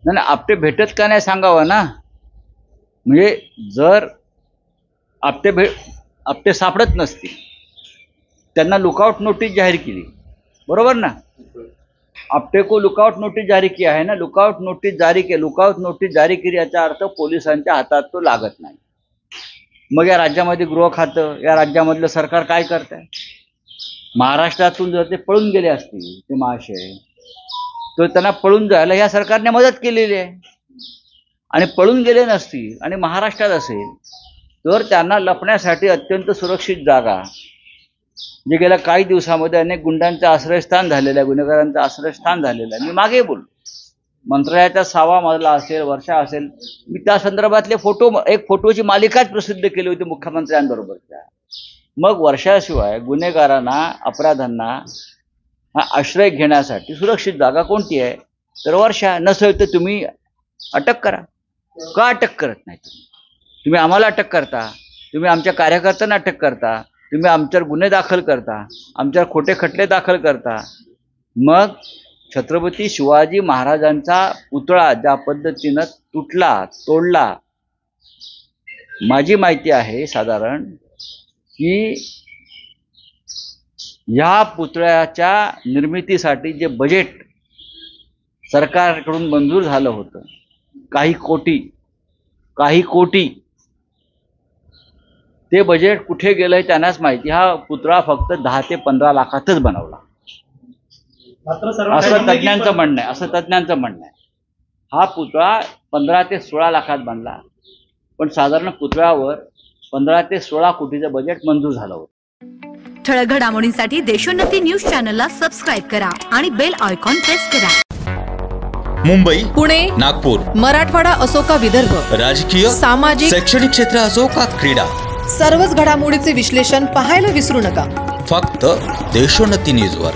नाही, आपटे भेटत का नाही सांगावं ना. म्हणजे जर आपटे सापडत नसतील, त्यांना लुकआउट नोटीस जाहीर केली, बरोबर ना. आपटे को लुकआउट नोटीस जारी किया है ना. लुकआउट नोटीस जारी केली याचा अर्थ पोलिसांच्या हातात तो लागत नाही. मग या राज्यामध्ये गृह खातं, या राज्यामधलं सरकार काय करत आहे. महाराष्ट्रातून जर ते पळून गेले असतील ते महाशय, तर त्यांना पळून जायला या सरकारने मदत केलेली आहे. आणि पळून गेले नसतील आणि महाराष्ट्रात असेल तर त्यांना लपण्यासाठी अत्यंत सुरक्षित जागा, जे गेल्या काही दिवसामध्ये अनेक गुंडांचं आश्रयस्थान झालेलं आहे, गुन्हेगारांचं आश्रयस्थान झालेलं आहे. मी मागे बोललो, मंत्रालयाचा 6वा मजला असेल, वर्षा असेल, मी त्या संदर्भातले एक फोटोची मालिकाच प्रसिद्ध केली होती मुख्यमंत्र्यांबरोबरच्या. मग वर्षाशिवाय गुन्हेगारांना, अपराधांना आश्रय घेण्यासाठी सुरक्षित जागा कोणती आहे, तर वर्षा. नसेल तर तुम्ही अटक करा. का अटक करत नाही तुम्ही आम्हाला अटक करता, तुम्ही आमच्या कार्यकर्त्यांना अटक करता, तुम्ही आमच्यावर गुन्हे दाखल करता, आमच्यावर खोटे खटले दाखल करता. मग छत्रपती शिवाजी महाराजांचा पुतळा ज्या पद्धतीनं तोडला, माझी माहिती आहे साधारण की या पुतळ्याच्या निर्मितीसाठी जे बजेट सरकारकडून मंजूर झालं होतं, काही कोटी, ते बजेट कुठे गेलंय त्यांनाच माहिती. हा पुतळा फक्त 10 ते 15 लाखातच बनवला, असं तज्ज्ञांचं म्हणणं आहे. हा पुतळा 15 ते 16 लाखात बनला, पण साधारण पुतळ्यावर 15 ते 16 कोटीचं बजेट मंजूर झालं होतं. ठळक घडामोडींसाठी देशोन्नती न्यूज चॅनलला सबस्क्राईब करा आणि बेल आयकॉन प्रेस करा. मुंबई, पुणे, नागपूर, मराठवाडा असो का विदर्भ, राजकीय, सामाजिक, शैक्षणिक क्षेत्र असो का क्रीडा, सर्वच घडामोडीचे विश्लेषण पाहायला विसरू नका. फक्त देशोन्नती न्यूजवर.